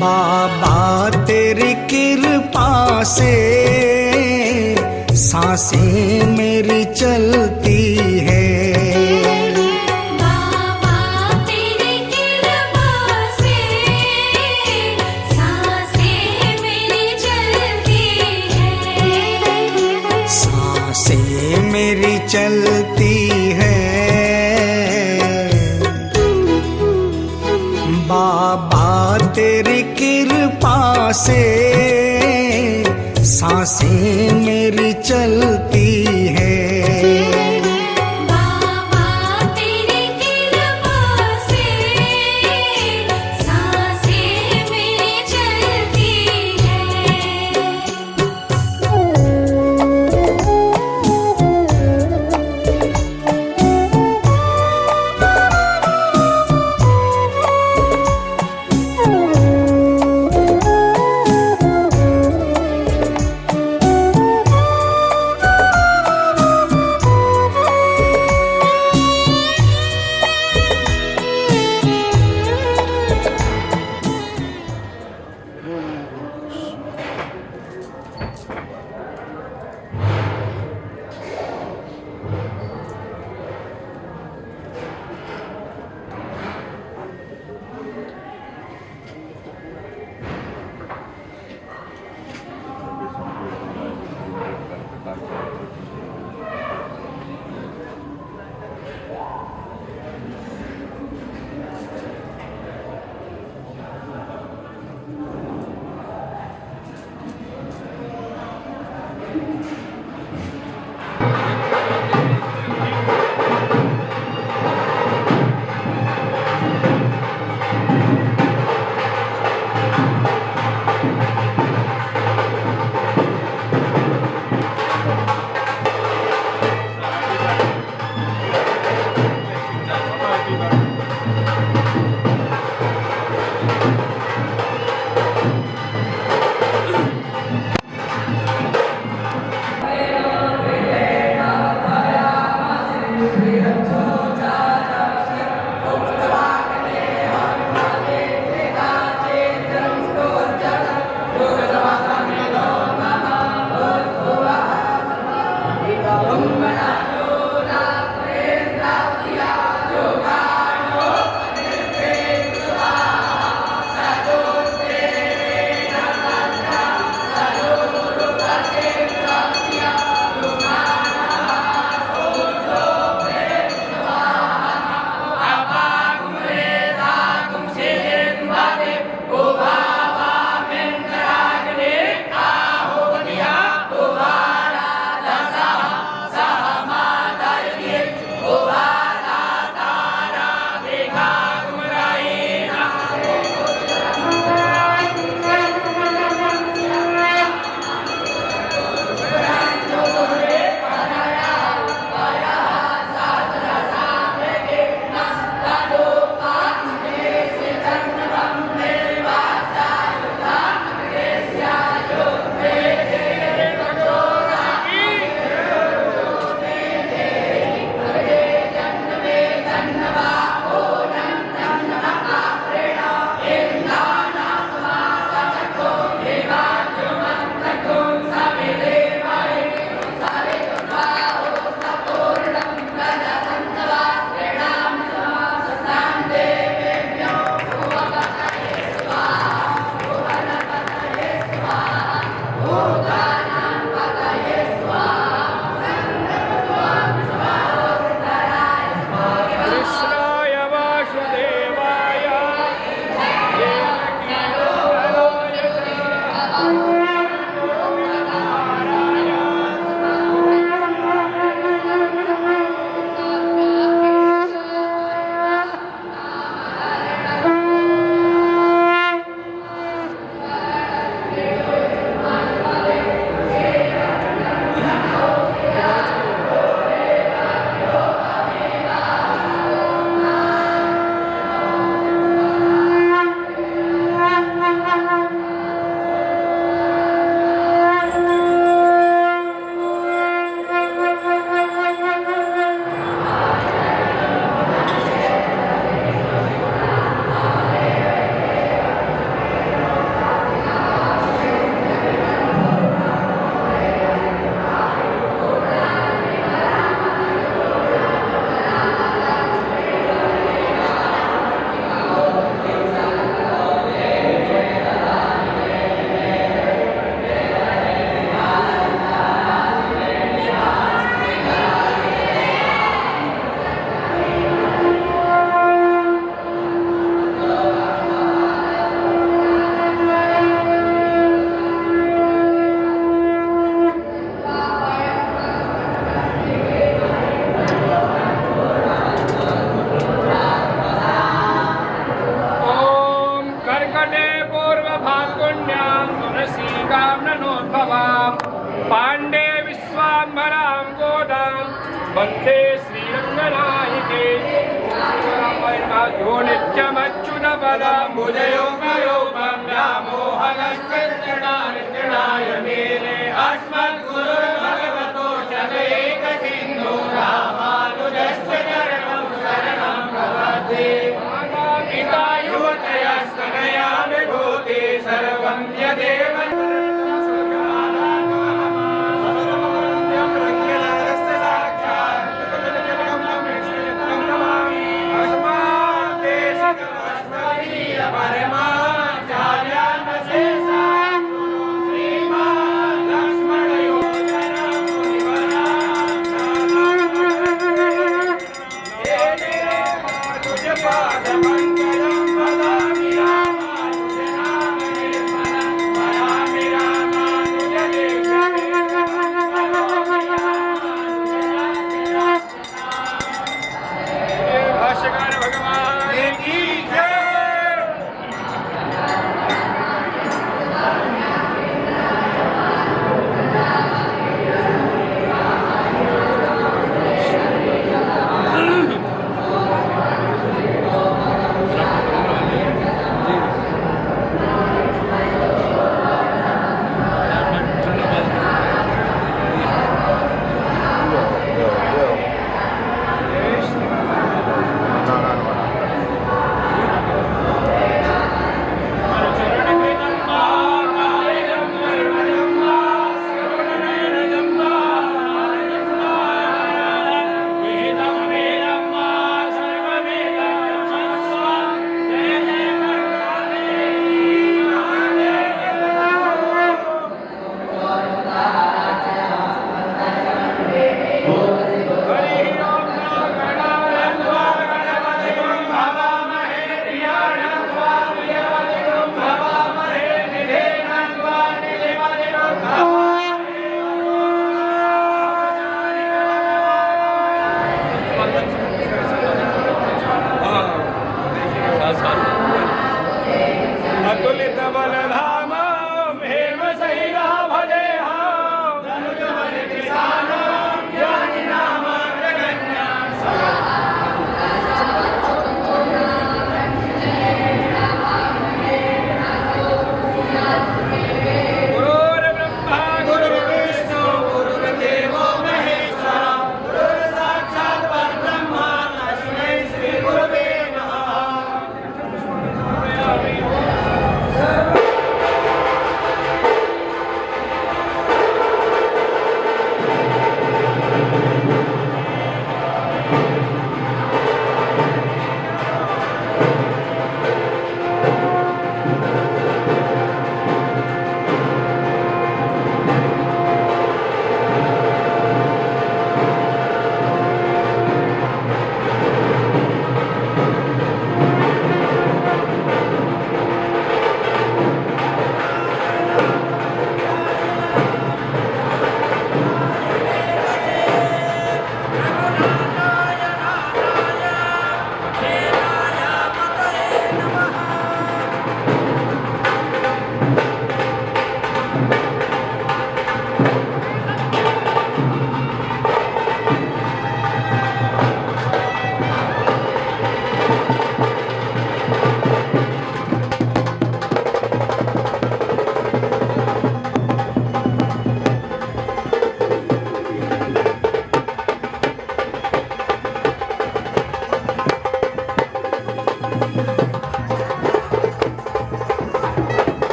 बाबा तेरी कृपा से सांसें मेरी चलती है। बाबा तेरी कृपा से सांसें मेरी चलती है। सांसें मेरी चलती है। बाबा तेरी कृपा से सांसें मेरी चलती है। बाबा तेरी कृपा से सांसें मेरी चलती है। यो नित्यमच्युतपदाम्बुजयोगयोगं व्यामोहनस्कृतृणाय मेने अस्मद्गुरुर्भगवतो जगैकसिन्धो रामानुजस्य चरणं शरणं प्रपद्ये पिता युवतयस्तनया विभूति सर्वं यदेव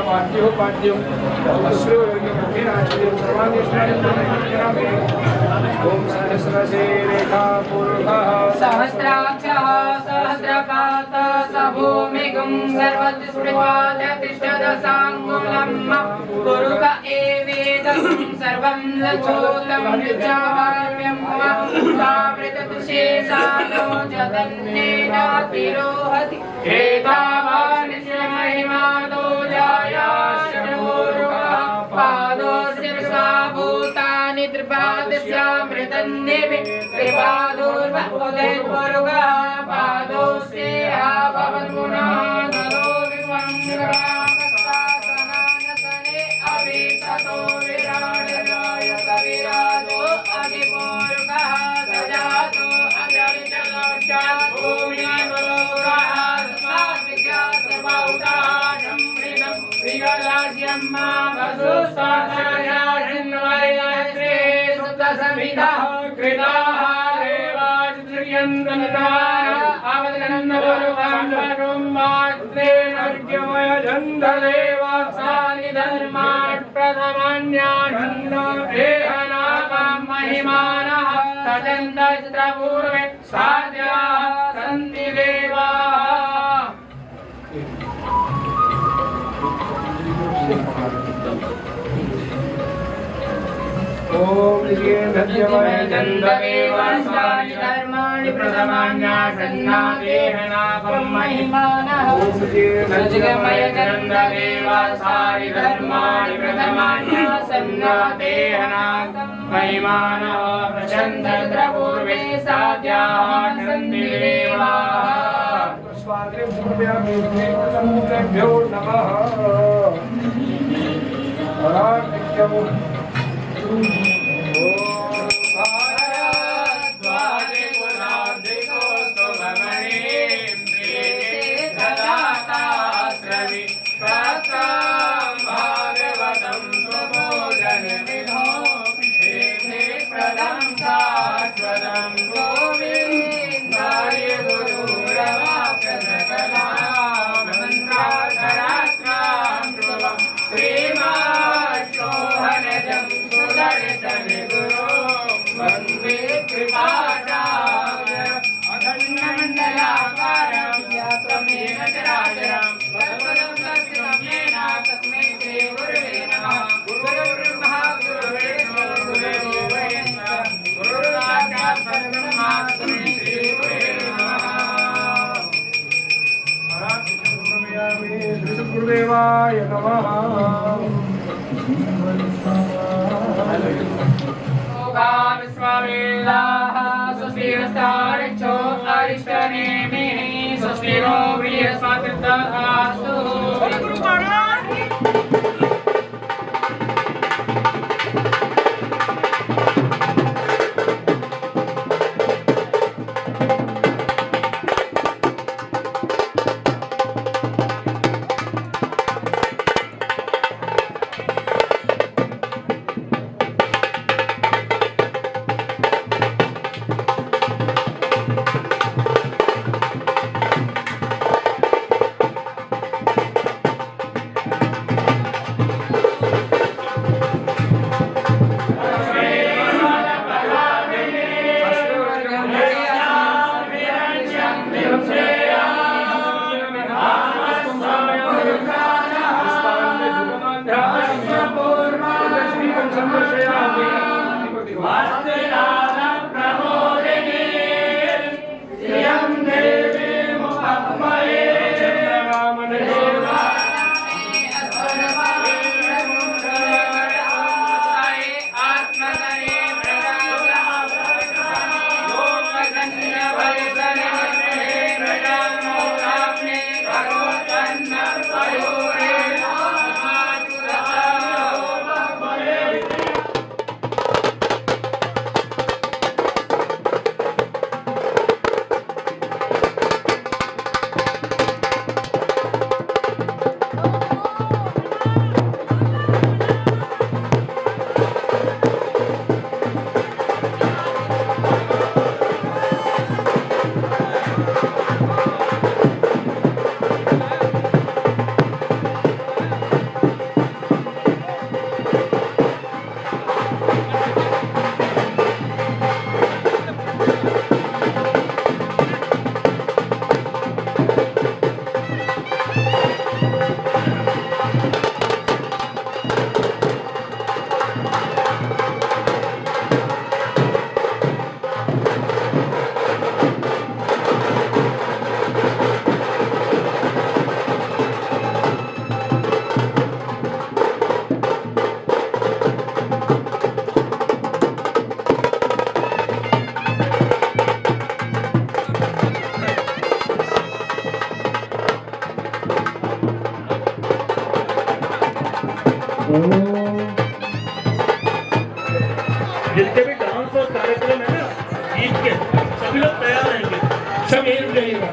वाद्यो वाद्यम अश्ववर्गीयं सर्वादिष्टानि ओम सहस्रसे रेखा पूर्वः सहस्राक्षः सहस्रपातः स भूमिगुं सर्वतिष्ठदसाङ्गुलम् कुरुक एवेदं सर्वं लचोतं निजाम्यं तावृतशेषानो जगन्नेन तिरोहति एतावानिस्य महिमानो जायाशनोर्वा पादोऽस्य भूतानि त्रिपादस्यामृतन्निभि त्रिपादोर्व उदयपुरुगः पादोऽस्य भवन्मुनः नरो विश्वङ्गरामस्तासनानसने अभिततो विराजरायत विराजो अभिपूरुगः सजातो अजरितलोक्षात् भूमिलोकः स्माद्विज्ञासमौदानं मृदं प्रियराज्यं मामसुस्तादयाशिन्वयत्रे सुतसमिधः कृताः देवाज्रियन्दनदाः अवदनन्दवरुवाङ्गरुं मात्रे नर्ग्यमय झन्ददेवासानि धर्मात् प्रथमान्यानन्द देहनामं महिमानः तजन्तस्त्रपूर्वे साध्याः सन्ति देवाः ओम ऋषिर्धन्यमय चन्द्रदेवासानि धर्माणि प्रथमान्यासन्नादेहनापं महिमानः ओम ऋषिर्धन्यमय चन्द्रदेवासानि धर्माणि प्रथमान्यासन्नादेहनापं महिमानः प्रचण्डत्रपूर्वे साध्याः सन्ति देवाः स्वाग्रे नमः हराकृत्यम् भारद्वाजे कुलाब्धिको सुभमणीं ददाताश्रवि प्राप्तां भागवतं स्वभोजनविधो हे प्रदं शाश्वतं गोविन्दाय गुरुरवाप्यसकलां मन्त्राक्षरात्रां ध्रुवं श्रीमाशोहनजं सुदर्शनगुरो वन्दे कृपाचार्य अखण्डमण्डलाकारं व्याप्तमेन चराचरं तत्पदं दर्शितं येन तस्मै श्रीगुरवे नमः गुरुर्ब्रह्मा गुरुर्विष्णुः गुरुर्देवो महेश्वरः गुरुर्साक्षात् परब्रह्म तस्मै श्रीगुरवे नमः गुरुदेवाय नमः विश्ववेदाः सुस्थिरस्तारिक्षो अरिष्टनेमिः सुस्थिरो बृहस्पतिर्दधातु समीर जाइएगा।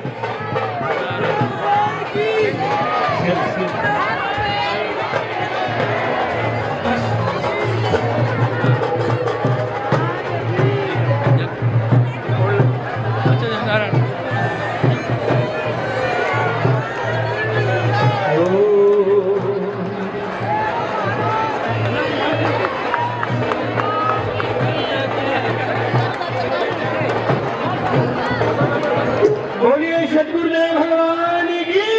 बोलिए सतगुरुदेव भगवान की।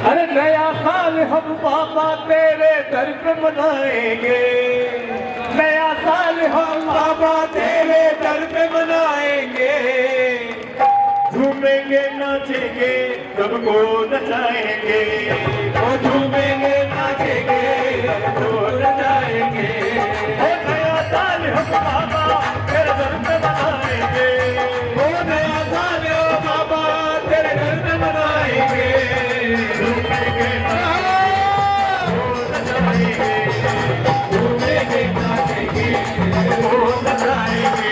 अरे नया साल हम बाबा तेरे दर पे मनाएंगे, नया साल हम बाबा तेरे दर पे मनाएंगे, झूमेंगे नाचेंगे सबको नचाएंगे, वो झूमेंगे नाचेंगे सबको नचाएंगे। नया साल हम बाबा तेरे दर पे मनाएंगे, वो नया साल हम बाबा तेरे दर पे मनाएंगे, झूमेंगे नचाएंगे, झूमेंगे नाचेंगे वो नचाएंगे।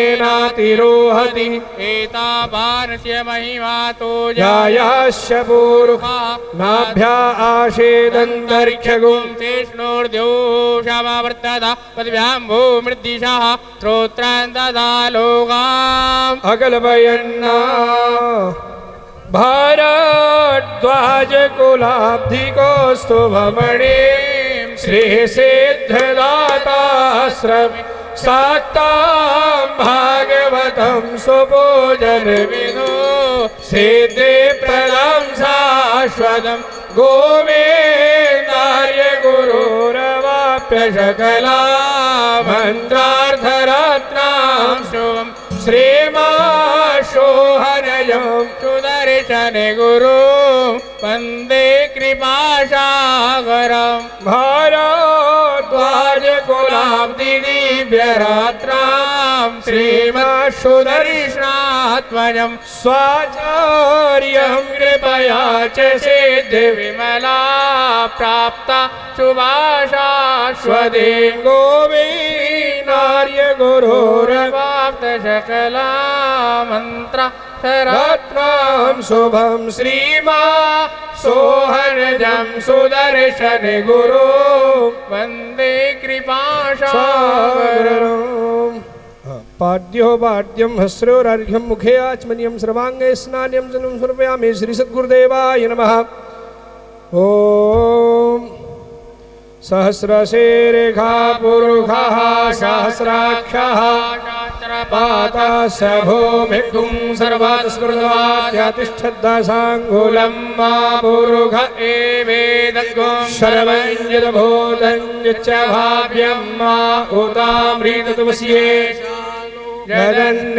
जदन्नेनातिरोहति एतावानस्य महिमा तो जायास्य पूर्वा नाभ्या आशेदन्तरिक्षगुं तेष्णोर्द्योषामावर्तता पदभ्यां भूमृद्दिशः श्रोत्रान् ददा लोकाम् अकल्पयन्ना भारद्वाज कुलाब्धिकोऽस्तु भमणीं श्रीसिद्धदाताश्रमे साक्तां भागवतं सुपूजनविदो सिद्धे प्रदं शाश्वतं गोविन्दार्य गुरोरवाप्य सकला मन्त्रार्थरत्नां शुभं श्रीमाशोहरजं सुदर्शन गुरु वन्दे कृपासागरं भारद्वाज कुलाब्धि दिव्यरात्रां श्रीमत्सुदर्शनात्मजं स्वाचार्यं कृपया च सिद्धिविमला प्राप्ता शुभाशाश्वते गोविन्दार्य गुरोरवाप्त सकला मन्त्र रत्नां शुभं श्रीमा सोहरजं सुदर्शन गुरु वन्दे कृपासागरम्। पाद्यो पाद्यं हस्रोरार्घ्यं मुखे आचमनीयं सर्वाङ्गे स्नान्यं जलं समर्पयामि। श्री सद्गुरुदेवाय नमः। ओम सहस्रशीर्षा पुरुषः सहस्राक्षः पातः भूमिगुं सर्वात्स्मृत्वाद्यतिष्ठद्दशाङ्गुलं मा पुरुष एवेदद्गुं सर्वं यद्भूतं यच्च भाव्यं मा उतामृतत्वस्ये जगन्नेनातिरोहति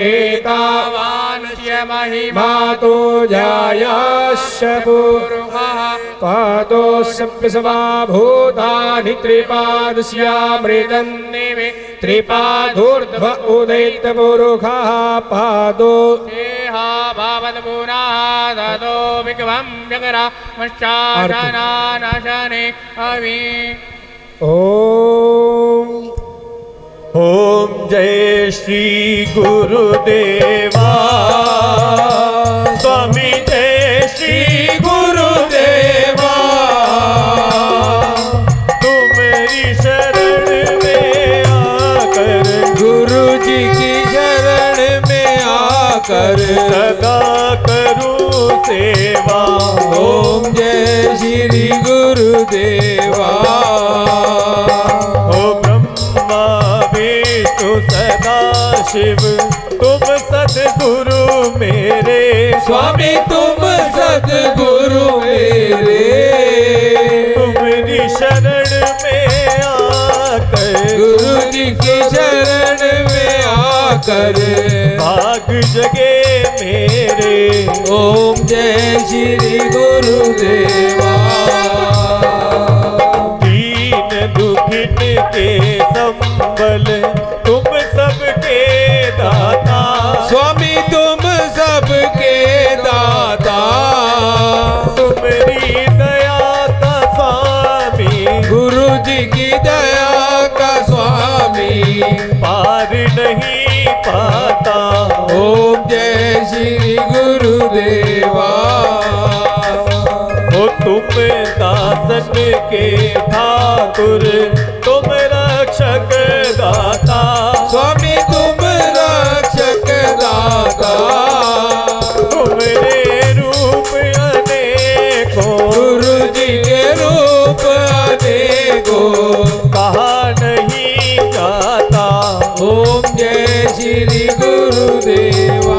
एतावानस्य महिमा तो जायास्य पूर्वः पादोऽस्यप्यसवा भूतानि त्रिपादस्यामृतन्निवे त्रिपादूर्ध्व उदैत्यपुरुषः पादो भावद्पुनः ददो विक्रमं जगरा मश्चाशनाशने अवि ओम ओम जय श्री गुरुदेवा स्वामी जय श्री श्री गुरुदेवा तुम्हारी शरण में आकर गुरु जी की शरण में आकर सदा करूं सेवा ओम जय श्री गुरुदेवा ओ ब्रह्मा विष्णु सदा शिव तुम सद्गुरु मेरे स्वामी तुम सद्गुरु मेरे तुम्हारी शरण में आकर गुरु जी की शरण में आकर भाग जगे मेरे ओम जय श्री गुरुदेवा दीन दुखिन के संबल तुम सबके दाता स्वामी तुम सबके दाता तुम्हारी दया का स्वामी गुरु जी की दया का स्वामी पार नहीं पाता ओम जय श्री गुरुदेवा ओ तुम दासन के ठाकुर तुम रक्षक दाता स्वामी तुम रक्षक दाता तुम्हारे रूप अनेकों गुरु जी के रूप अनेकों कहा नहीं जाता ओम जय श्री गुरुदेवा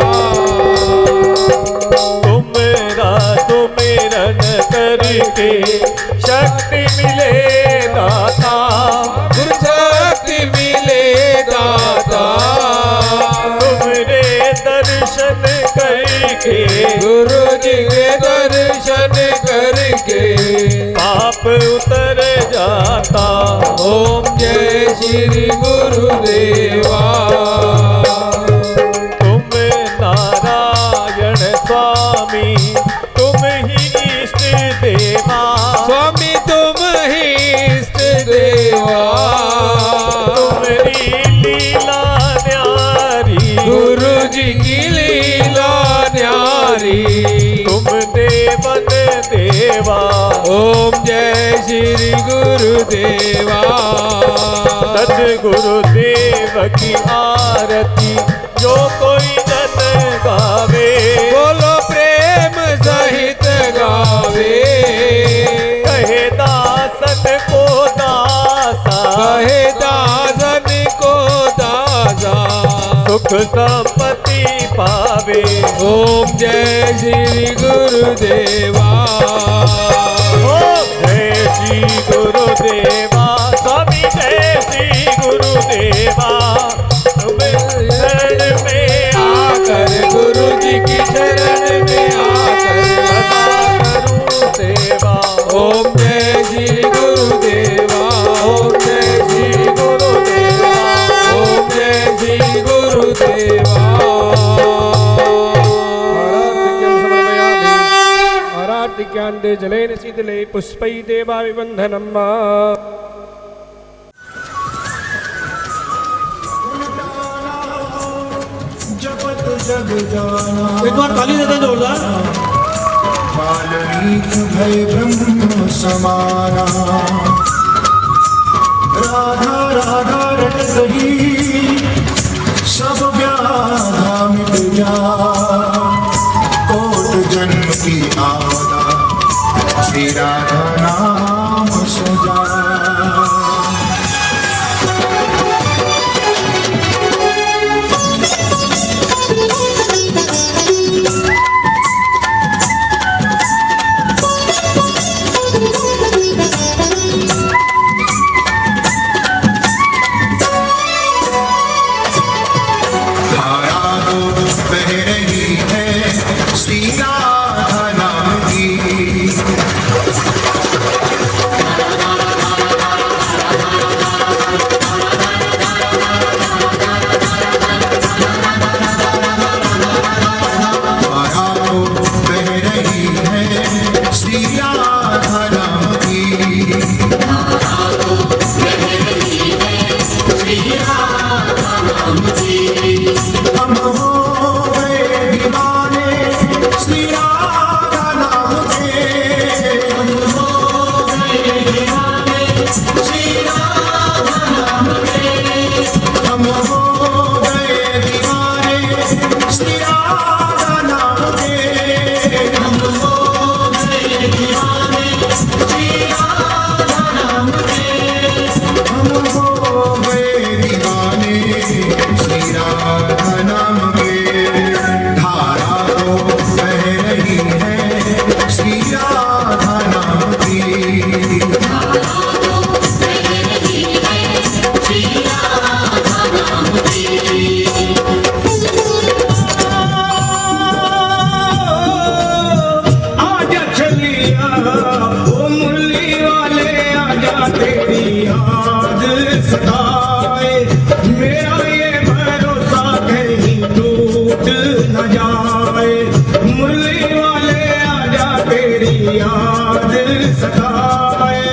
तुमरा सुमिरन करके शक्ति मिले दाता गुरु शक्ति मिले दाता तुम्हारे दर्शन करके गुरु जी के दर्शन करके पाप उतर जाता ओम जय श्री गुरुदेवा तुम नारायण स्वामी तुम ही इष्ट देवा स्वामी तुम ही इष्ट देवा तुम्हारी लीला न्यारी गुरु जी की लीला न्यारी तुम देवन देवा ओम जय श्री गुरुदेवा सद्गुरुदेव की आरती जो कोई जन गावे बोलो प्रेम सहित गावे कहे दासन को दासा कहे दासन को दासा सुख संपत्ति पावे ओम जय श्री गुरुदेवा ओम जय श्री गुरुदेवा स्वामी जय श्री गुरुदेवा तुम शरण में आकर गुरु जी की शरण में आकर सदा करूं सेवा ओम जय श्री गुरुदेवा ओम जय श्री गुरुदेवा ओम जय श्री गुरुदेवा आराधिक्यान्ते जलेन शीतले पुष्पै देवाभिवन्दनं मा जपत जग जाना एक बार ताली देते हैं जोरदार। वाल्मीक भय ब्रह्म समाना राधा राधा रट रही सब व्याधा मिट जा कोट जन्म की आवदा श्री राधा नाम सजा हम हो गए दीवाने श्री राधा नाम तेरी याद सताए,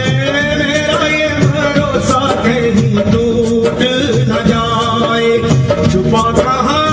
मेरा ये भरोसा कहीं टूट न जाए। छुपा कहाँ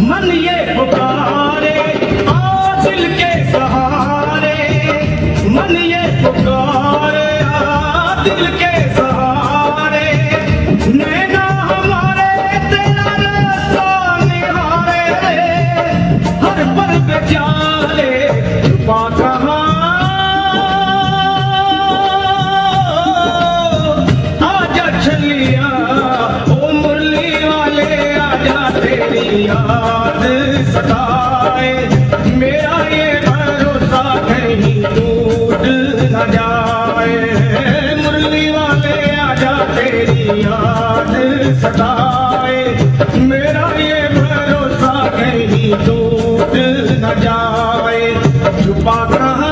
मन ये पुकारे आ दिल के सहारे, मन ये पुकारे आ दिल के सहारे, नैना हमारे तेरा रास्ता निहारे, हर पल बेचारे छुपा कहाँ आजा छलिया ओ मुरली वाले आजा तेरी याद सताए, मेरा ये भरोसा कहीं टूट न जाए। मुरली वाले आजा तेरी याद सताए, मेरा ये भरोसा कहीं टूट न जाए। छुपा कहाँ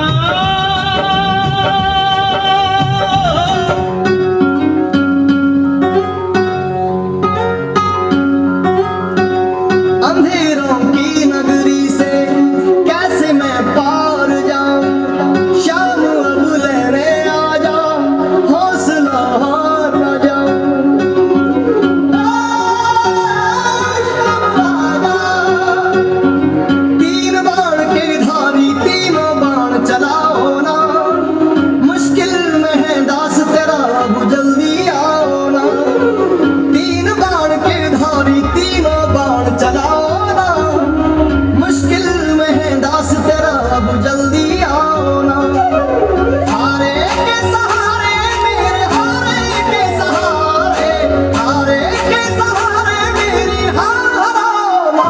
अंधेरों की नगरी से कैसे मैं पार जाऊं, शाम अब लेने आ जाऊं, हौसला हार न जाऊं। तीन बाण के धारी तीनों बाण चलाओ ना, मुश्किल में है दास तेरा अब जल्दी आओ ना। तीन बाण के धारी तीनों बाण चलाओ ना, मुश्किल में है दास तेरा अब जल्दी आओ ना। हारे के सहारे मेरे हारे के सहारे, हारे के सहारे मेरी हार हराओ ना।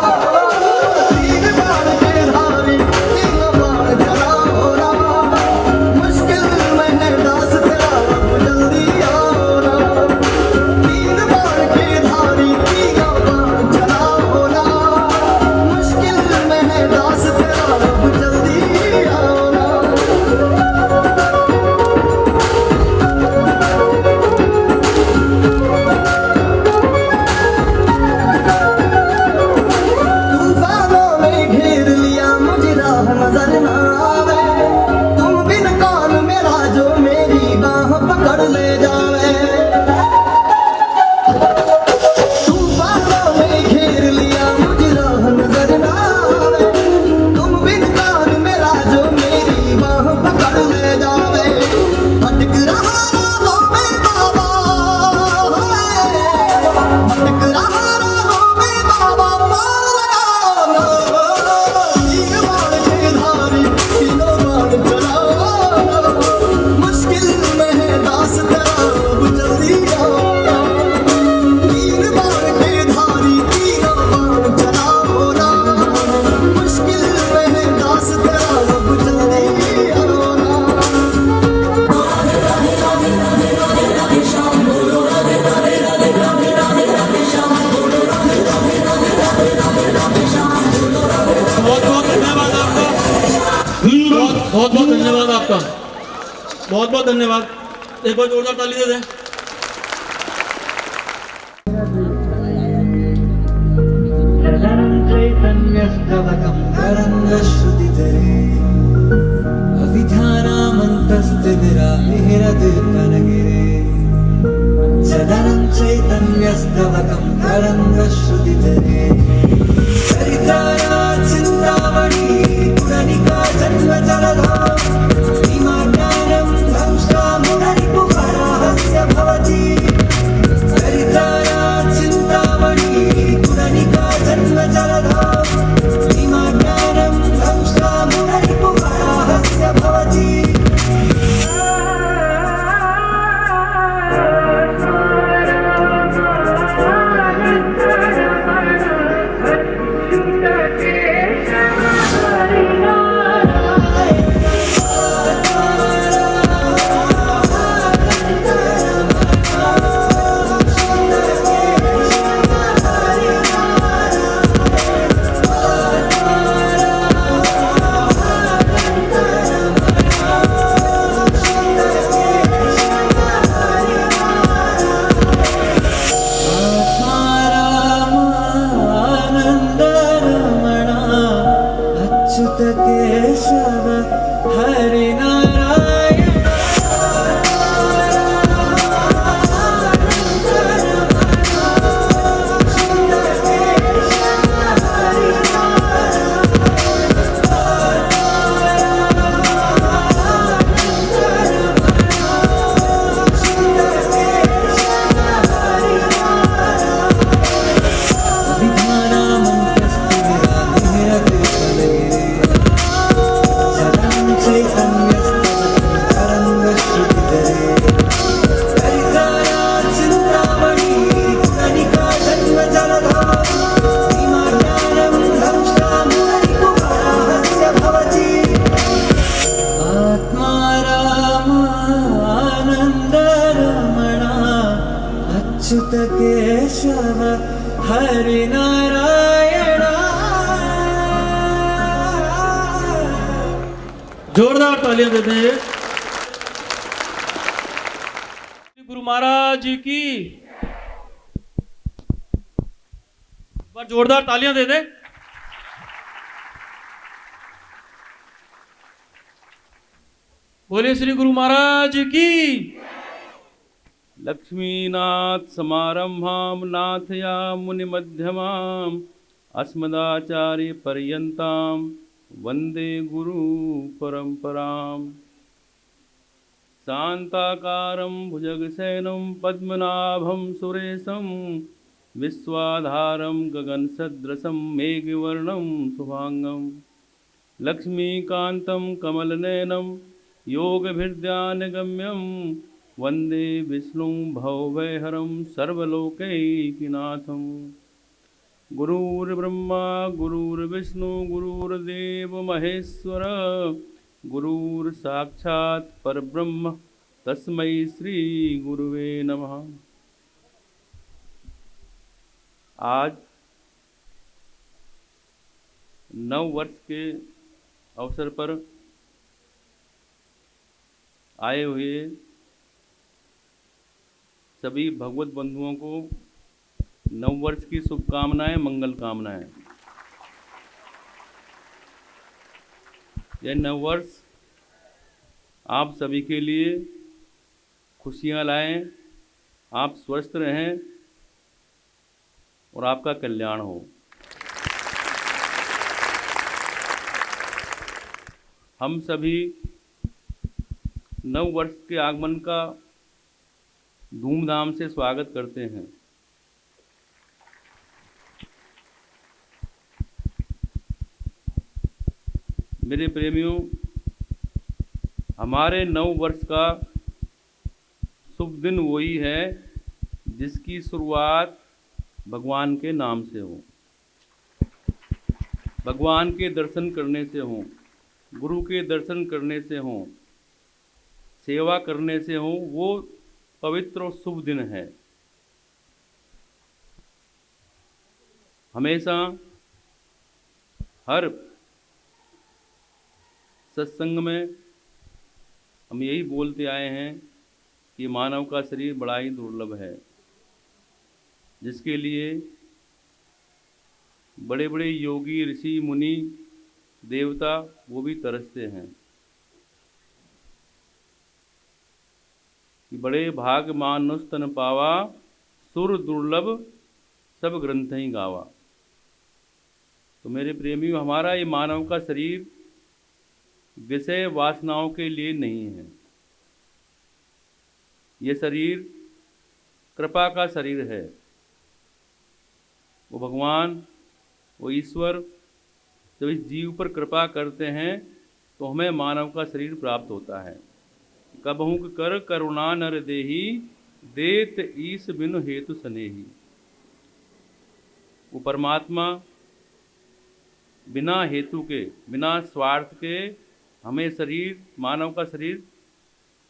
तीन बाण के धारी तीनों बाण चलाओ ना, मुश्किल में है दास तेरा अब जल्दी आओ ना। तीन बाण के धारी तीनों बाण चलाओ ना, मुश्किल में है दास तेरा अब जल्दी आओ ना। तूफानों ने घेर लिया मुझे राह नजर न आवे, तुम बिन कौन मेरा जो मेरी बाह पकड़ ले जावे। तूफानों ने घेर लिया मुझे राह नजर न आवे, तुम बिन कौन मेरा जो मेरी बाह पकड़ ले जावे। भटक रहा राहों में बाबा, भटक रहा राहों में बाबा, पार लगाओ ना। तीन बाण के धारी तीनों बाण चलाओ ना, मुश्किल में है दास तेरा अब जल्दी आओ ना। तीन बाण के धारी तीनों बाण चलाओ ना, मुश्किल में है दास तेरा अब जल्दी आओ ना। बहुत बहुत धन्यवाद आपका, बहुत बहुत धन्यवाद आपका, बहुत बहुत धन्यवाद। एक बार जोरदार ताली दे दें। चैतन्यस्तवकं तरङ्गश्रुतिधरे, अभिधानामन्तस्थितिरामिहिरतीर्थनगिरे। सदनं चैतन्यस्तवकं तरङ्गश्रुतिधरे, चरिताया चिन्तामणि पुरनिका जन्मजलधाम, इमाज्ञानं दंष्टामुररिपुपराहस्य भवति। चरिताया चिन्तामणि पुरनिका जन्मजलधाम, इमाज्ञानं दंष्टामुररिपुपराहस्य भवति। अच्युत केशव हरि नारायण। जोरदार तालियां देते हैं। गुरु महाराज की एक बार जोरदार तालियां दे दे। बोले श्री गुरु महाराज की। लक्ष्मीनाथ समारंभाम नाथया मुनि मध्यमाम अस्मदाचार्य पर्यंताम वंदे गुरु परंपराम। शांताकारं भुजगशयनं पद्मनाभं सुरेशं विश्वाधारं गगनसदृशं मेघवर्णं शुभांगं लक्ष्मीकान्तं कमलनयनं योगभिर्ध्यानगम्यं वन्दे विष्णुं भवभयहरं सर्वलोकैकनाथं। गुरुर्ब्रह्मा गुरुर्विष्णु गुरुर्देव महेश्वर गुरुर्साक्षात् परब्रह्म तस्मै श्री गुरुवे नमः। आज नव वर्ष के अवसर पर आए हुए सभी भगवत बंधुओं को नव वर्ष की शुभकामनाएं, मंगल कामनाएं। यह नव वर्ष आप सभी के लिए खुशियां लाएं, आप स्वस्थ रहें और आपका कल्याण हो। हम सभी नव वर्ष के आगमन का धूमधाम से स्वागत करते हैं। मेरे प्रेमियों, हमारे नव वर्ष का शुभ दिन वही है जिसकी शुरुआत भगवान के नाम से हो, भगवान के दर्शन करने से हो, गुरु के दर्शन करने से हो, सेवा करने से हो। वो पवित्र और शुभ दिन है। हमेशा हर सत्संग में हम यही बोलते आए हैं कि मानव का शरीर बड़ा ही दुर्लभ है, जिसके लिए बड़े बड़े योगी ऋषि मुनि देवता वो भी तरसते हैं कि बड़े भाग मानुष तन पावा सुर दुर्लभ सब ग्रंथ ही गावा। तो मेरे प्रेमियों, हमारा ये मानव का शरीर विषय वासनाओं के लिए नहीं है। ये शरीर कृपा का शरीर है। वो भगवान, वो ईश्वर जब इस जीव पर कृपा करते हैं तो हमें मानव का शरीर प्राप्त होता है। कबहू कर करुणा नर देही देत ईश बिनु हेतु सनेही। वो परमात्मा बिना हेतु के, बिना स्वार्थ के हमें शरीर, मानव का शरीर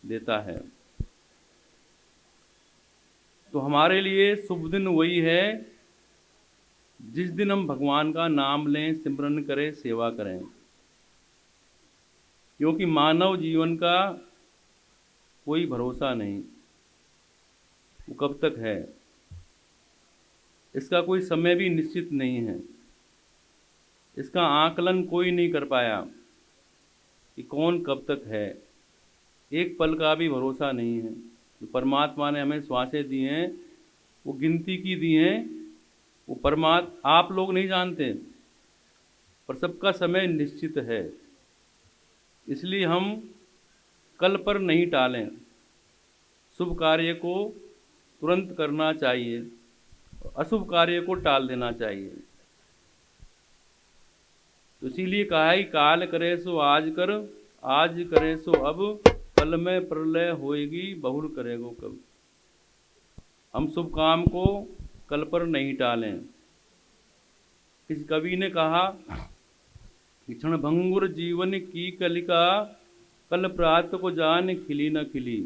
देता है। तो हमारे लिए शुभ दिन वही है जिस दिन हम भगवान का नाम लें, सिमरन करें, सेवा करें। क्योंकि मानव जीवन का कोई भरोसा नहीं, वो कब तक है, इसका कोई समय भी निश्चित नहीं है। इसका आकलन कोई नहीं कर पाया कि कौन कब तक है। एक पल का भी भरोसा नहीं है। जो परमात्मा ने हमें श्वासें दी हैं, वो गिनती की दी हैं, वो परमात्मा आप लोग नहीं जानते, पर सबका समय निश्चित है। इसलिए हम कल पर नहीं टालें, शुभ कार्य को तुरंत करना चाहिए, अशुभ कार्य को टाल देना चाहिए। तो इसीलिए कहा है कि काल करे सो आज कर, आज करे सो अब, कल में प्रलय होएगी बहुर करेगो कब। हम शुभ काम को कल पर नहीं टालें। किसी कवि ने कहा कि क्षण भंगुर जीवन की कलिका, कल प्रात को जान खिली न खिली।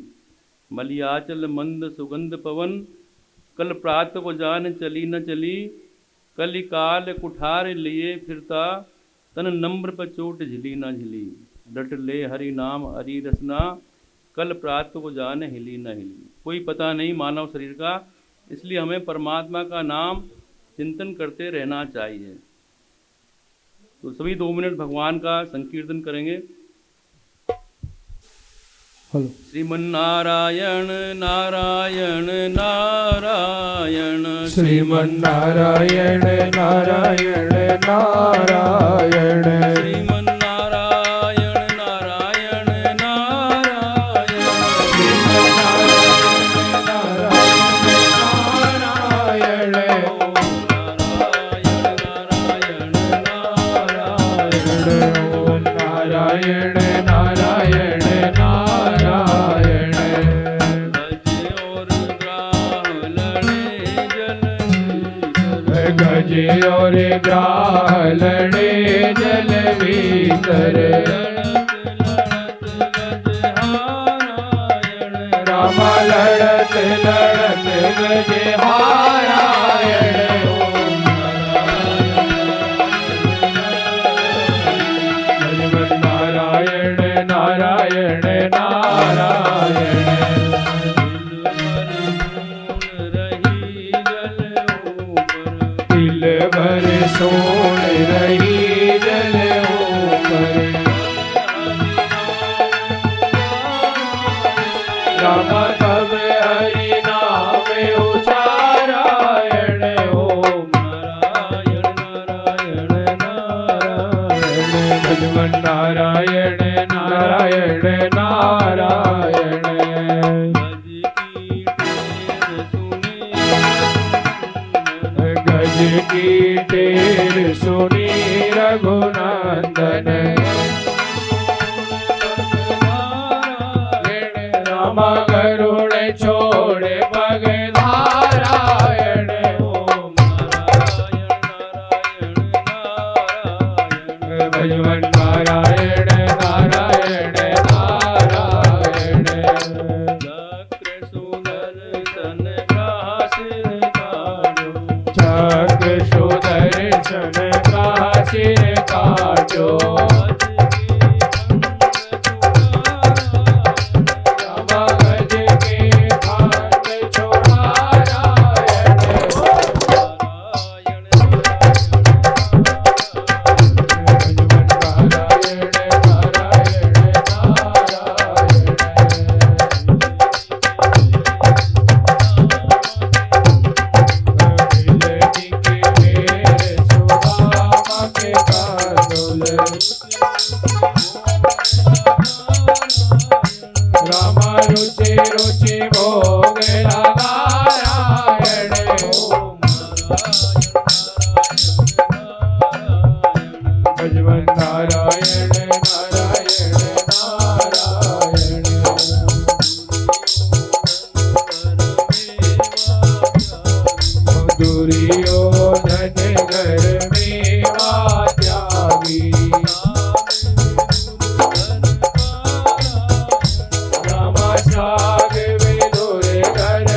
मलियाचल मंद सुगंध पवन, कल प्रात को जान चली न चली, कली काल कुठार लिए फिरता, तन नम्र पर चोट झिली न झिली। डट ले हरि नाम हरि रसना, कल प्रात को जान हिली न हिली। कोई पता नहीं मानव शरीर का, इसलिए हमें परमात्मा का नाम चिंतन करते रहना चाहिए। तो सभी 2 मिनट भगवान का संकीर्तन करेंगे। श्रीमन्नारायण नारायण नारायण, श्रीमन्नारायण नारायण नारायण, श्रीमन्नारायण नारायण नारायण, नारायण नारायण नारायण नारायण, गज और ग्राह लड़े जल भीतर, राम लड़त लड़त गज हारायण, नारायण नारायण नारायण, दिल भर सोन रही जल ऊपर, राम कब हरि नाम उचारायण, ओम नारायण नारायण नारायण, भगवन नारायण नारायण नारायण, गज की टेर सुनी रघुनंदन, राम गरुड़ छोड़ पग धारायण, ओम नारायण भगवन नारायण नारायण नारायण, चक्र सुदर्शन का सिर काटो, राम गज के खाट छोड़ारायण, नारायण नारायण राम रुचि रुचि भोग लगारायण, ओम भगवन नारायण नारायण नारायण, दुर्योधन घर में त्यागी, राम साग विदुर घर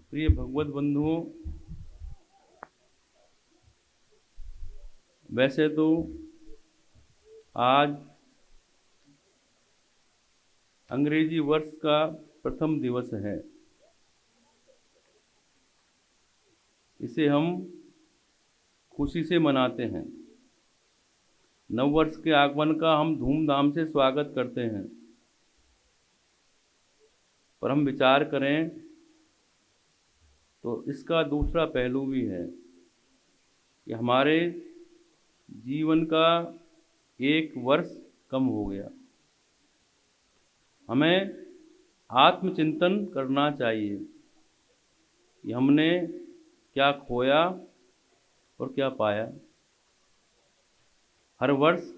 प्रिय भगवत बंधुओं, वैसे तो आज अंग्रेजी वर्ष का प्रथम दिवस है। इसे हम खुशी से मनाते हैं। नव वर्ष के आगमन का हम धूमधाम से स्वागत करते हैं। पर हम विचार करें तो इसका दूसरा पहलू भी है कि हमारे जीवन का एक वर्ष कम हो गया। हमें आत्मचिंतन करना चाहिए कि हमने क्या खोया और क्या पाया। हर वर्ष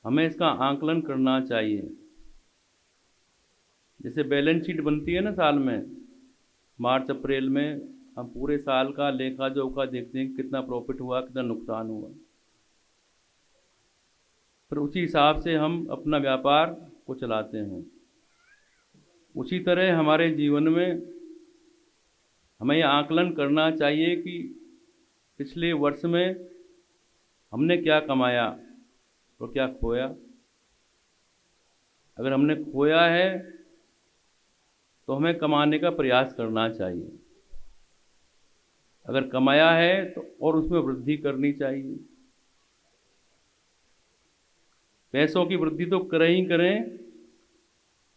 हमें इसका आंकलन करना चाहिए। जैसे बैलेंस शीट बनती है ना साल में, मार्च अप्रैल में हम पूरे साल का लेखा जोखा देखते हैं, कितना प्रॉफिट हुआ, कितना नुकसान हुआ। फिर उसी हिसाब से हम अपना व्यापार को चलाते हैं। उसी तरह हमारे जीवन में हमें यह आकलन करना चाहिए कि पिछले वर्ष में हमने क्या कमाया और क्या खोया। अगर हमने खोया है तो हमें कमाने का प्रयास करना चाहिए। अगर कमाया है तो और उसमें वृद्धि करनी चाहिए। पैसों की वृद्धि तो करें ही करें,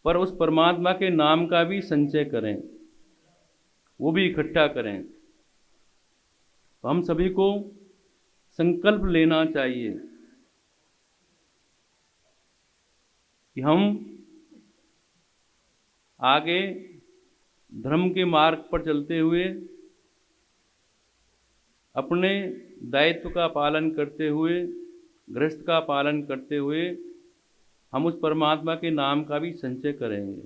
पर उस परमात्मा के नाम का भी संचय करें, वो भी इकट्ठा करें। तो हम सभी को संकल्प लेना चाहिए कि हम आगे धर्म के मार्ग पर चलते हुए, अपने दायित्व का पालन करते हुए, गृहस्थ का पालन करते हुए हम उस परमात्मा के नाम का भी संचय करेंगे।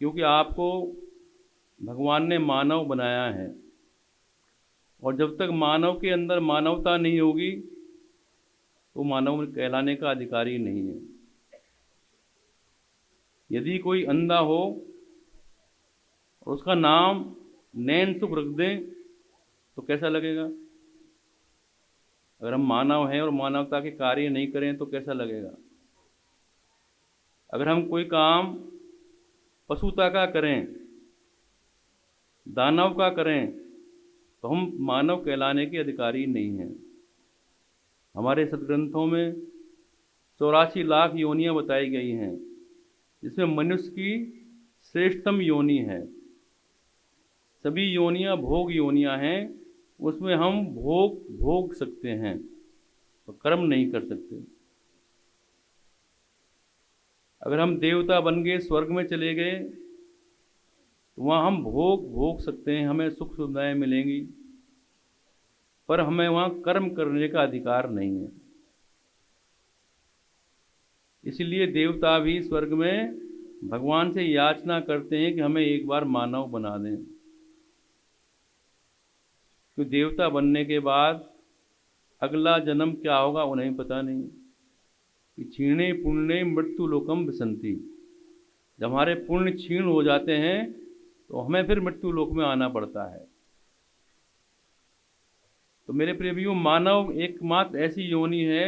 क्योंकि आपको भगवान ने मानव बनाया है, और जब तक मानव के अंदर मानवता नहीं होगी तो मानव कहलाने का अधिकारी नहीं है। यदि कोई अंधा हो और उसका नाम नैन सुख रख दें तो कैसा लगेगा? अगर हम मानव हैं और मानवता के कार्य नहीं करें तो कैसा लगेगा? अगर हम कोई काम पशुता का करें, दानव का करें, तो हम मानव कहलाने के अधिकारी नहीं हैं। हमारे सदग्रंथों में 84 लाख योनियां बताई गई हैं, जिसमें मनुष्य की श्रेष्ठतम योनि है। सभी योनियां भोग योनियां हैं, उसमें हम भोग सकते हैं, तो कर्म नहीं कर सकते। अगर हम देवता बन गए, स्वर्ग में चले गए, तो वहाँ हम भोग सकते हैं, हमें सुख सुविधाएं मिलेंगी, पर हमें वहाँ कर्म करने का अधिकार नहीं है। इसलिए देवता भी स्वर्ग में भगवान से याचना करते हैं कि हमें एक बार मानव बना दें। क्योंकि देवता बनने के बाद अगला जन्म क्या होगा उन्हें पता नहीं। कि क्षीणे पुण्य मृत्यु लोकम विसंति, जब हमारे पुण्य क्षीण हो जाते हैं तो हमें फिर मृत्यु लोक में आना पड़ता है। तो मेरे प्रियो, मानव एकमात्र ऐसी योनि है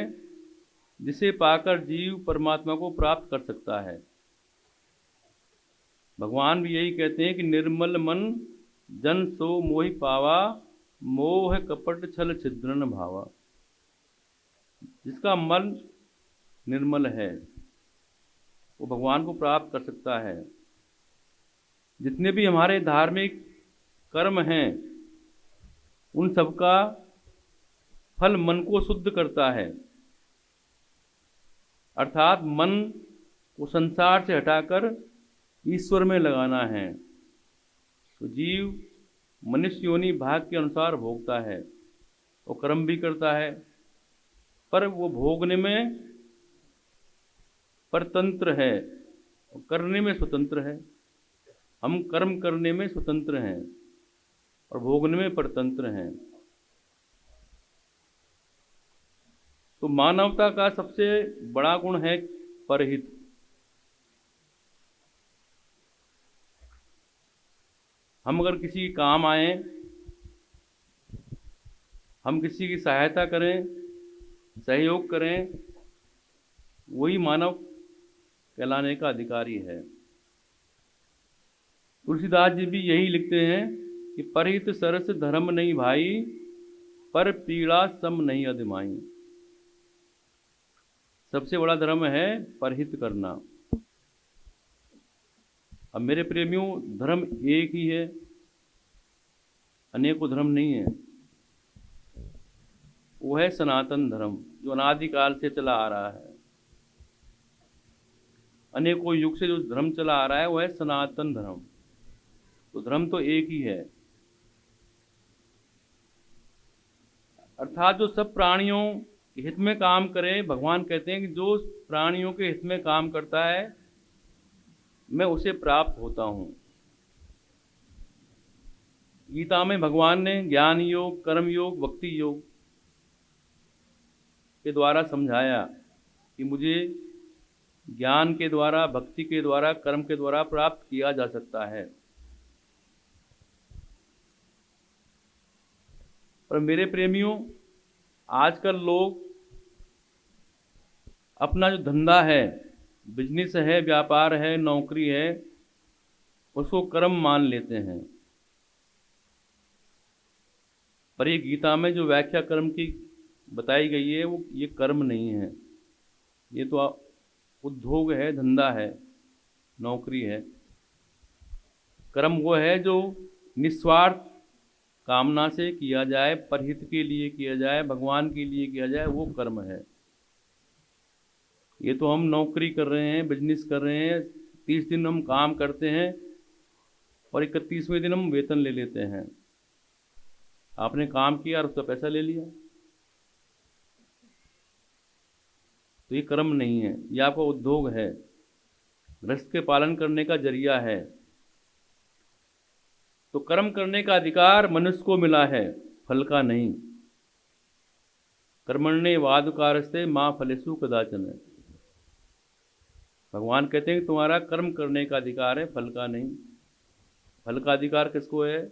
जिसे पाकर जीव परमात्मा को प्राप्त कर सकता है। भगवान भी यही कहते हैं कि निर्मल मन जन सो मोहि पावा, मोह कपट छल छिद्रन भावा। जिसका मन निर्मल है वो भगवान को प्राप्त कर सकता है। जितने भी हमारे धार्मिक कर्म हैं उन सबका फल मन को शुद्ध करता है, अर्थात मन को संसार से हटाकर ईश्वर में लगाना है। तो जीव मनुष्य योनि भाग के अनुसार भोगता है, वो कर्म भी करता है, पर वो भोगने में परतंत्र है, करने में स्वतंत्र है। हम कर्म करने में स्वतंत्र हैं और भोगने में परतंत्र हैं। तो मानवता का सबसे बड़ा गुण है परहित। हम अगर किसी के काम आए, हम किसी की सहायता करें, सहयोग करें, वही मानव कहलाने का अधिकारी है। तुलसीदास जी भी यही लिखते हैं कि परहित सरस धर्म नहीं भाई, पर पीड़ा सम नहीं अधिमाई। सबसे बड़ा धर्म है परहित करना। अब मेरे प्रेमियों, धर्म एक ही है, अनेकों धर्म नहीं है। वो है सनातन धर्म, जो अनादिकाल से चला आ रहा है। अनेकों युग से जो धर्म चला आ रहा है वो है सनातन धर्म। तो धर्म तो एक ही है, अर्थात जो सब प्राणियों के हित में काम करे। भगवान कहते हैं कि जो प्राणियों के हित में काम करता है मैं उसे प्राप्त होता हूं। गीता में भगवान ने ज्ञान योग, कर्म योग, भक्ति योग के द्वारा समझाया कि मुझे ज्ञान के द्वारा, भक्ति के द्वारा, कर्म के द्वारा प्राप्त किया जा सकता है। पर मेरे प्रेमियों, आजकल लोग अपना जो धंधा है, बिजनेस है, व्यापार है, नौकरी है, उसको कर्म मान लेते हैं। पर ये गीता में जो व्याख्या कर्म की बताई गई है वो ये कर्म नहीं है, ये तो उद्योग है, धंधा है, नौकरी है। कर्म वो है जो निस्वार्थ कामना से किया जाए, परहित के लिए किया जाए, भगवान के लिए किया जाए, वो कर्म है। ये तो हम नौकरी कर रहे हैं, बिजनेस कर रहे हैं, 30 दिन हम काम करते हैं और 31वें दिन हम वेतन ले लेते हैं। आपने काम किया और उसका पैसा ले लिया, तो ये कर्म नहीं है, ये आपका उद्योग है, गृहस्थ के पालन करने का जरिया है। तो कर्म करने का अधिकार मनुष्य को मिला है, फल का नहीं। कर्मण्येवाधिकारस्ते मा फलेषु कदाचन। भगवान कहते हैं कि तुम्हारा कर्म करने का अधिकार है, फल का नहीं। फल का अधिकार किसको है?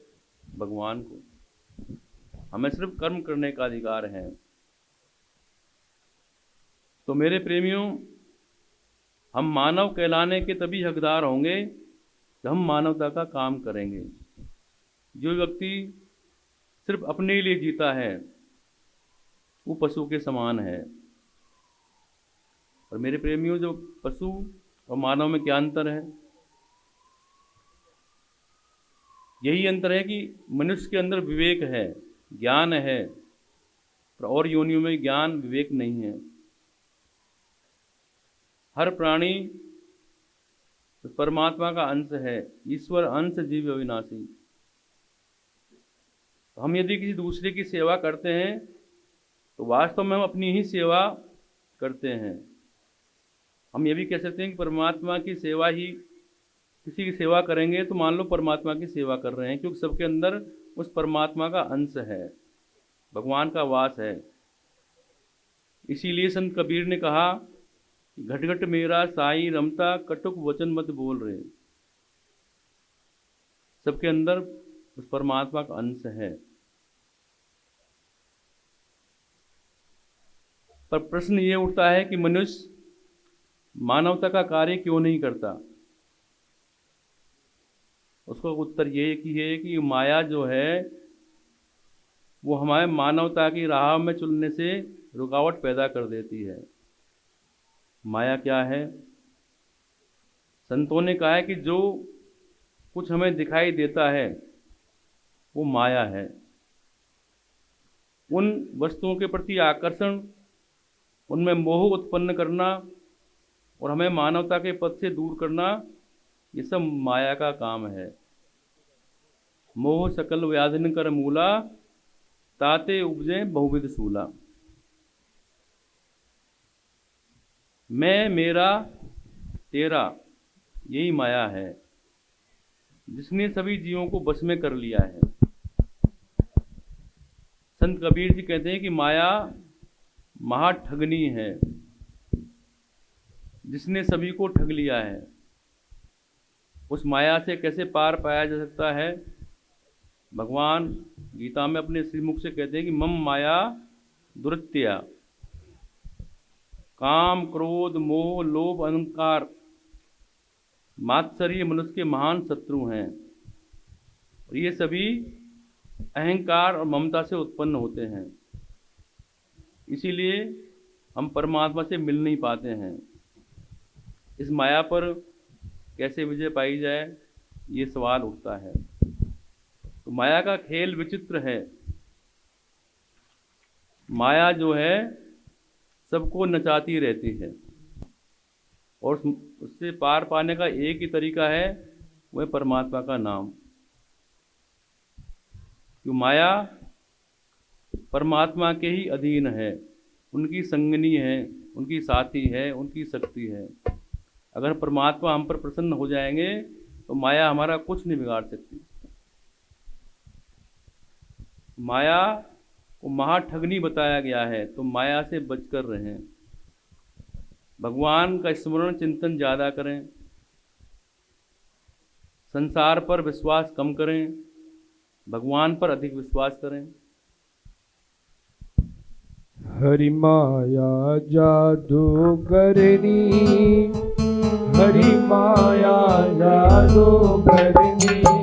भगवान को। हमें सिर्फ कर्म करने का अधिकार है। तो मेरे प्रेमियों, हम मानव कहलाने के तभी हकदार होंगे जब हम मानवता का काम करेंगे। जो व्यक्ति सिर्फ अपने लिए जीता है वो पशु के समान है। और मेरे प्रेमियों, जो पशु और मानव में क्या अंतर है? यही अंतर है कि मनुष्य के अंदर विवेक है, ज्ञान है, और योनियों में ज्ञान विवेक नहीं है। हर प्राणी परमात्मा का अंश है, ईश्वर अंश जीव अविनाशी। तो हम यदि किसी दूसरे की सेवा करते हैं तो वास्तव में हम अपनी ही सेवा करते हैं। हम ये भी कह सकते हैं कि परमात्मा की सेवा ही, किसी की सेवा करेंगे तो मान लो परमात्मा की सेवा कर रहे हैं, क्योंकि सबके अंदर उस परमात्मा का अंश है, भगवान का वास है। इसीलिए संत कबीर ने कहा, घट घट मेरा साई रमता, कटुक वचन मत बोल रहे। सबके अंदर उस परमात्मा का अंश है। पर प्रश्न ये उठता है कि मनुष्य मानवता का कार्य क्यों नहीं करता? उसका उत्तर ये है कि माया जो है वो हमारे मानवता की राह में चलने से रुकावट पैदा कर देती है। माया क्या है? संतों ने कहा है कि जो कुछ हमें दिखाई देता है वो माया है। उन वस्तुओं के प्रति आकर्षण, उनमें मोह उत्पन्न करना और हमें मानवता के पथ से दूर करना, ये सब माया का काम है। मोह सकल व्याधिन कर मूला, ताते उपजे बहुविध सूला। मैं, मेरा, तेरा, यही माया है जिसने सभी जीवों को बस में कर लिया है। संत कबीर जी कहते हैं कि माया महाठगनी है, जिसने सभी को ठग लिया है। उस माया से कैसे पार पाया जा सकता है? भगवान गीता में अपने श्रीमुख से कहते हैं कि मम माया दुरत्या। काम, क्रोध, मोह, लोभ, अहंकार, मात्सर्य मनुष्य के महान शत्रु हैं और ये सभी अहंकार और ममता से उत्पन्न होते हैं। इसीलिए हम परमात्मा से मिल नहीं पाते हैं। इस माया पर कैसे विजय पाई जाए, ये सवाल उठता है। तो माया का खेल विचित्र है। माया जो है सबको नचाती रहती है और उससे पार पाने का एक ही तरीका है, वह परमात्मा का नाम। क्यों? माया परमात्मा के ही अधीन है, उनकी संगनी है, उनकी साथी है, उनकी शक्ति है। अगर परमात्मा हम पर प्रसन्न हो जाएंगे तो माया हमारा कुछ नहीं बिगाड़ सकती। माया को महाठगनी बताया गया है, तो माया से बचकर रहें। भगवान का स्मरण चिंतन ज़्यादा करें, संसार पर विश्वास कम करें, भगवान पर अधिक विश्वास करें। हरि माया जादू करनी, हरि माया जादू करनी।